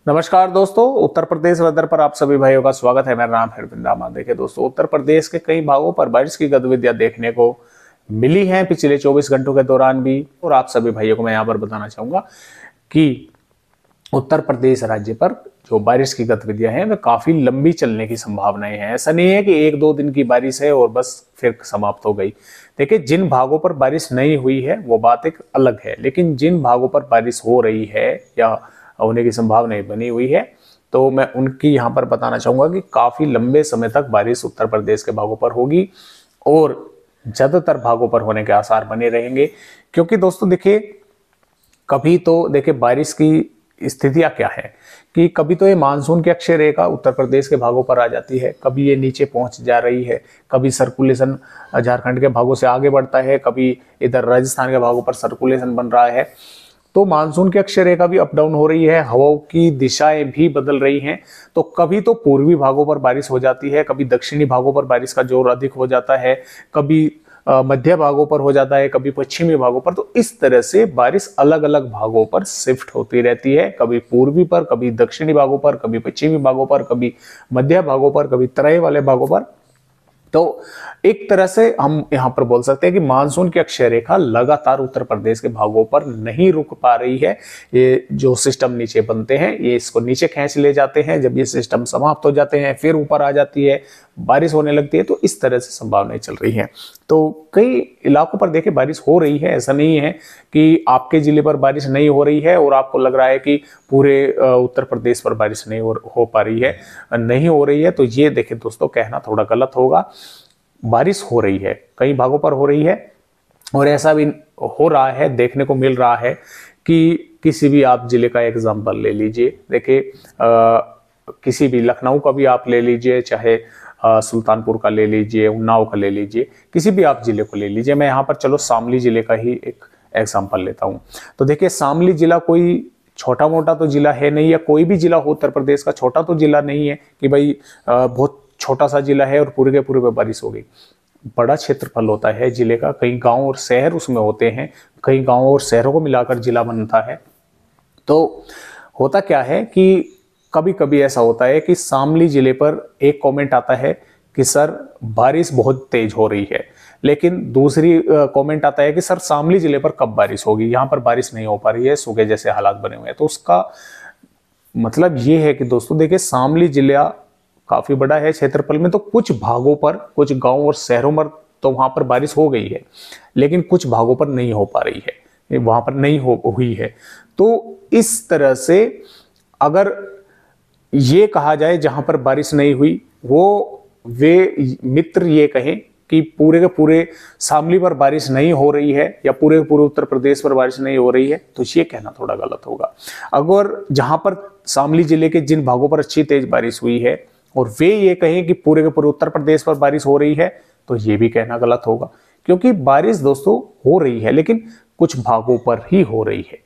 नमस्कार दोस्तों, उत्तर प्रदेश वेदर पर आप सभी भाइयों का स्वागत है। मेरा नाम है अरविंद रामा। देखिए दोस्तों, उत्तर प्रदेश के कई भागों पर बारिश की गतिविधियां देखने को मिली हैं पिछले 24 घंटों के दौरान भी। और आप सभी भाइयों को मैं यहाँ पर बताना चाहूंगा कि उत्तर प्रदेश राज्य पर जो बारिश की गतिविधियां हैं वे काफी लंबी चलने की संभावनाएं हैं। ऐसा नहीं है कि 1-2 दिन की बारिश है और बस फिर समाप्त हो गई। देखिए, जिन भागों पर बारिश नहीं हुई है वो बात एक अलग है, लेकिन जिन भागों पर बारिश हो रही है या होने की संभावनाएं बनी हुई है, तो मैं उनकी यहाँ पर बताना चाहूंगा कि काफी लंबे समय तक बारिश उत्तर प्रदेश के भागों पर होगी और ज्यादातर भागों पर होने के आसार बने रहेंगे। क्योंकि दोस्तों देखिए, कभी तो देखिए बारिश की स्थितियां क्या है कि कभी तो ये मानसून की अक्षय रेखा उत्तर प्रदेश के भागों पर आ जाती है, कभी ये नीचे पहुंच जा रही है, कभी सर्कुलेशन झारखंड के भागों से आगे बढ़ता है, कभी इधर राजस्थान के भागों पर सर्कुलेशन बन रहा है। तो मानसून की अक्षय रेखा भी अप डाउन हो रही है, हवाओं की दिशाएं भी बदल रही हैं। तो कभी तो पूर्वी भागों पर बारिश हो जाती है, कभी दक्षिणी भागों पर बारिश का जोर अधिक हो जाता है, कभी मध्य भागों पर हो जाता है, कभी पश्चिमी भागों पर। तो इस तरह से बारिश अलग अलग भागों पर शिफ्ट होती रहती है, कभी पूर्वी पर, कभी दक्षिणी भागों पर, कभी पश्चिमी भागों पर, कभी मध्य भागों पर, कभी तराई वाले भागों पर। तो एक तरह से हम यहां पर बोल सकते हैं कि मानसून की अक्षय रेखा लगातार उत्तर प्रदेश के भागों पर नहीं रुक पा रही है। ये जो सिस्टम नीचे बनते हैं ये इसको नीचे खींच ले जाते हैं, जब ये सिस्टम समाप्त हो जाते हैं फिर ऊपर आ जाती है, बारिश होने लगती है। तो इस तरह से संभावनाएं चल रही हैं। तो कई इलाकों पर देखिए बारिश हो रही है, ऐसा नहीं है कि आपके जिले पर बारिश नहीं हो रही है और आपको लग रहा है कि पूरे उत्तर प्रदेश पर बारिश नहीं हो पा रही है, नहीं हो रही है। तो ये देखिए दोस्तों, कहना थोड़ा गलत होगा। बारिश हो रही है, कई भागों पर हो रही है और ऐसा भी हो रहा है, देखने को मिल रहा है कि किसी भी आप जिले का एग्जाम्पल ले लीजिए। देखिए, किसी भी लखनऊ का भी आप ले लीजिए, चाहे सुल्तानपुर का ले लीजिए, उन्नाव का ले लीजिए, किसी भी आप जिले को ले लीजिए। मैं यहाँ पर चलो शामली जिले का ही एक एग्जाम्पल लेता हूँ। तो देखिए, शामली जिला कोई छोटा मोटा तो जिला है नहीं, या कोई भी जिला हो उत्तर प्रदेश का छोटा तो जिला नहीं है कि भाई बहुत छोटा सा जिला है और पूरे के पूरे पे बारिश हो गई। बड़ा क्षेत्रफल होता है जिले का, कई गांव और शहर उसमें होते हैं, कई गांव और शहरों को मिलाकर जिला बनता है। तो होता क्या है कि कभी कभी ऐसा होता है कि शामली जिले पर एक कमेंट आता है कि सर बारिश बहुत तेज हो रही है, लेकिन दूसरी कमेंट आता है कि सर शामली जिले पर कब बारिश होगी, यहाँ पर बारिश नहीं हो पा रही है, सूखे जैसे हालात बने हुए हैं। तो उसका मतलब ये है कि दोस्तों देखिए, शामली जिला काफी बड़ा है क्षेत्रफल में, तो कुछ भागों पर, कुछ गांव और शहरों में तो वहां पर बारिश हो गई है, लेकिन कुछ भागों पर नहीं हो पा रही है, वहां पर नहीं हुई है। तो इस तरह से अगर ये कहा जाए जहां पर बारिश नहीं हुई, वो वे मित्र ये कहें कि पूरे के पूरे शामली पर बारिश नहीं हो रही है या पूरे के पूरे उत्तर प्रदेश पर बारिश नहीं हो रही है, तो ये कहना थोड़ा गलत होगा। अगर जहां पर शामली जिले के जिन भागों पर अच्छी तेज बारिश हुई है और वे ये कहें कि पूरे के पूरे उत्तर प्रदेश पर बारिश हो रही है, तो ये भी कहना गलत होगा। क्योंकि बारिश दोस्तों हो रही है, लेकिन कुछ भागों पर ही हो रही है।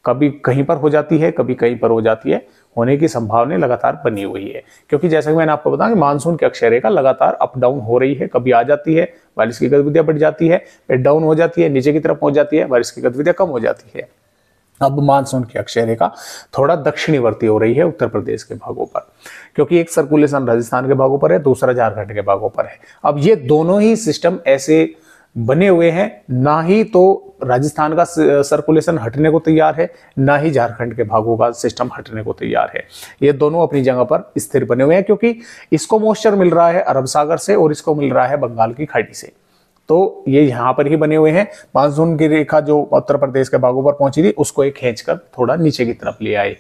कभी कहीं पर हो जाती है, कभी कहीं पर हो जाती है, होने की संभावना लगातार बनी हुई है। क्योंकि जैसा कि मैंने आपको बताया कि मानसून की अक्षय रेखा लगातार अप डाउन हो रही है, कभी आ जाती है, बारिश की गतिविधियां बढ़ जाती है, फिर डाउन हो जाती है, नीचे की तरफ पहुंच जाती है, बारिश की गतिविधियां कम हो जाती है। अब मानसून की अक्षय रेखा थोड़ा दक्षिणीवर्ती हो रही है उत्तर प्रदेश के भागों पर, क्योंकि एक सर्कुलेशन राजस्थान के भागों पर है, दूसरा झारखंड के भागों पर है। अब ये दोनों ही सिस्टम ऐसे बने हुए हैं, ना ही तो राजस्थान का सर्कुलेशन हटने को तैयार है, ना ही झारखंड के भागों का सिस्टम हटने को तैयार है। ये दोनों अपनी जगह पर स्थिर बने हुए हैं, क्योंकि इसको मॉइस्चर मिल रहा है अरब सागर से और इसको मिल रहा है बंगाल की खाड़ी से। तो ये यहाँ पर ही बने हुए हैं। मानसून की रेखा जो उत्तर प्रदेश के भागों पर पहुंची थी, उसको एक खींचकर थोड़ा नीचे की तरफ ले आए।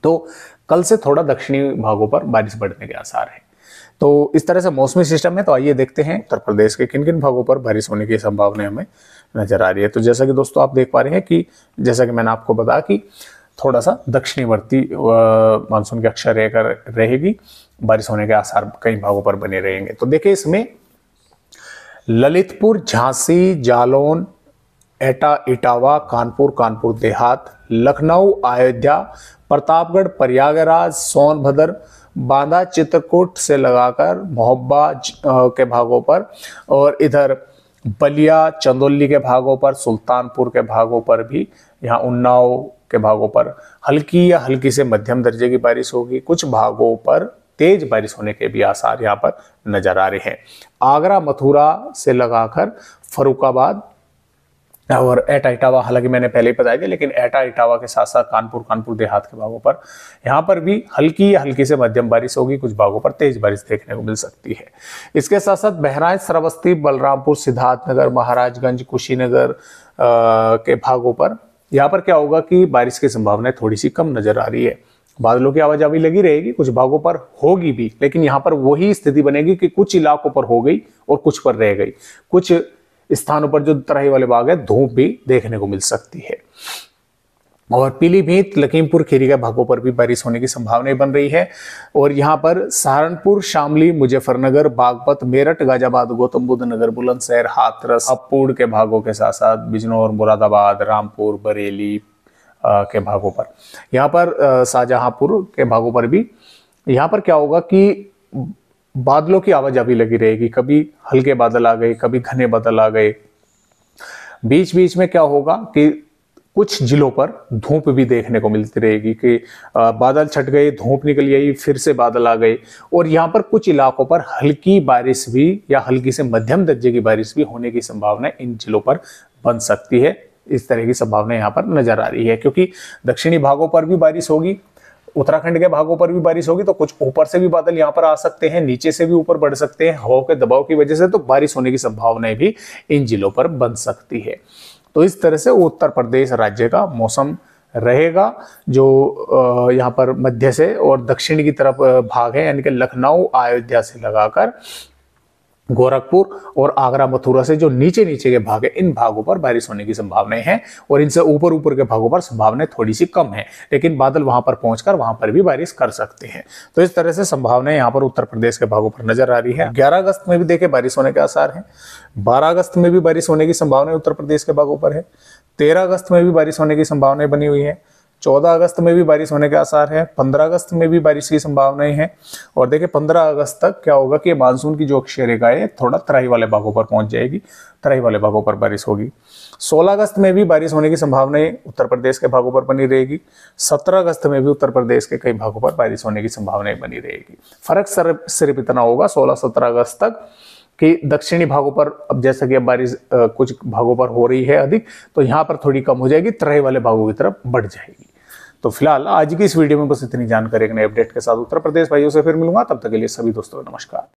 तो कल से थोड़ा दक्षिणी भागों पर बारिश बढ़ने के आसार है। तो इस तरह से मौसमी सिस्टम है। तो आइए देखते हैं उत्तर प्रदेश के किन किन भागों पर बारिश होने की संभावना हमें नजर आ रही है। तो जैसा कि दोस्तों आप देख पा रहे हैं कि जैसा कि मैंने आपको बताया कि थोड़ा सा दक्षिणीवर्ती मानसून की अक्षय रेखा रहेगी, बारिश होने के आसार कई भागों पर बने रहेंगे। तो देखिए, इसमें ललितपुर, झांसी, जालौन, एटा, इटावा, कानपुर, कानपुर देहात, लखनऊ, अयोध्या, प्रतापगढ़, प्रयागराज, सोनभद्र, बांदा, चित्रकूट से लगाकर मोहब्बा के भागों पर, और इधर बलिया, चंदौली के भागों पर, सुल्तानपुर के भागों पर भी, यहाँ उन्नाव, के भागों पर हल्की या हल्की से मध्यम दर्जे की बारिश होगी। कुछ भागों पर तेज बारिश होने के भी आसार यहाँ पर नजर आ रहे हैं। आगरा मथुरा से लगाकर फरुखाबाद और एटा इटावा, हालांकि मैंने पहले ही बताया था, लेकिन एटा इटावा के साथ साथ कानपुर देहात के भागों पर यहाँ पर भी हल्की या हल्की से मध्यम बारिश होगी। कुछ भागों पर तेज बारिश देखने को मिल सकती है। इसके साथ साथ बहराइच, श्रावस्ती, बलरामपुर, सिद्धार्थनगर, महाराजगंज, कुशीनगर के भागों पर यहाँ पर क्या होगा कि बारिश की संभावना थोड़ी सी कम नजर आ रही है। बादलों की आवाजाही लगी रहेगी, कुछ भागों पर होगी भी, लेकिन यहाँ पर वही स्थिति बनेगी कि कुछ इलाकों पर हो गई और कुछ पर रह गई। कुछ स्थानों पर जो तराई वाले भाग है धूप भी देखने को मिल सकती है। और पीलीभीत, लखीमपुर खीरी के भागों पर भी बारिश होने की संभावनाएं बन रही है। और यहाँ पर सहारनपुर, शामली, मुजफ्फरनगर, बागपत, मेरठ, गाजियाबाद, गौतम बुद्ध नगर, बुलंदशहर, हाथरस, हपुड़ के भागों के साथ साथ बिजनौर, मुरादाबाद, रामपुर, बरेली के भागों पर, यहाँ पर शाहजहांपुर के भागों पर भी यहाँ पर क्या होगा कि बादलों की आवाजाही लगी रहेगी। कभी हल्के बादल आ गए, कभी घने बादल आ गए। बीच बीच में क्या होगा कि कुछ जिलों पर धूप भी देखने को मिलती रहेगी कि बादल छट गए, धूप निकल आई, फिर से बादल आ गए। और यहाँ पर कुछ इलाकों पर हल्की बारिश भी या हल्की से मध्यम दर्जे की बारिश भी होने की संभावना इन जिलों पर बन सकती है। इस तरह की संभावना यहाँ पर नजर आ रही है, क्योंकि दक्षिणी भागों पर भी बारिश होगी, उत्तराखंड के भागों पर भी बारिश होगी, तो कुछ ऊपर से भी बादल यहाँ पर आ सकते हैं, नीचे से भी ऊपर बढ़ सकते हैं हवा के दबाव की वजह से, तो बारिश होने की संभावनाएं भी इन जिलों पर बन सकती है। तो इस तरह से उत्तर प्रदेश राज्य का मौसम रहेगा, जो यहाँ पर मध्य से और दक्षिण की तरफ भाग है, यानी कि लखनऊ, अयोध्या से लगाकर गोरखपुर और आगरा, मथुरा से जो नीचे नीचे के भाग है, इन भागों पर बारिश होने की संभावनाएं हैं। और इनसे ऊपर ऊपर के भागों पर संभावनाएं थोड़ी सी कम है, लेकिन बादल वहां पर पहुंचकर वहां पर भी बारिश कर सकते हैं। तो इस तरह से संभावनाएं यहाँ पर उत्तर प्रदेश के भागों पर नजर आ रही है। 11 अगस्त में भी देखे बारिश होने के आसार हैं। 12 अगस्त में भी बारिश होने की संभावना उत्तर प्रदेश के भागों पर है। 13 अगस्त में भी बारिश होने की संभावनाएं बनी हुई है। 14 अगस्त में भी बारिश होने के आसार है। 15 अगस्त में भी बारिश की संभावनाएं हैं। और देखिए 15 अगस्त तक क्या होगा कि मानसून की जो अक्षीय रेखा है थोड़ा तराई वाले भागों पर पहुंच जाएगी, तराई वाले भागों पर बारिश होगी। 16 अगस्त में भी बारिश होने की संभावनाएं उत्तर प्रदेश के भागों पर बनी रहेगी। 17 अगस्त में भी उत्तर प्रदेश के कई भागों पर बारिश होने की संभावनाएं बनी रहेगी। फर्क सिर्फ इतना होगा 16-17 अगस्त तक कि दक्षिणी भागों पर, अब जैसा कि अब बारिश कुछ भागों पर हो रही है अधिक, तो यहाँ पर थोड़ी कम हो जाएगी, तराई वाले भागों की तरफ बढ़ जाएगी। तो फिलहाल आज की इस वीडियो में बस इतनी जानकारी, एक नए अपडेट के साथ उत्तर प्रदेश भाइयों से फिर मिलूंगा। तब तक के लिए सभी दोस्तों नमस्कार।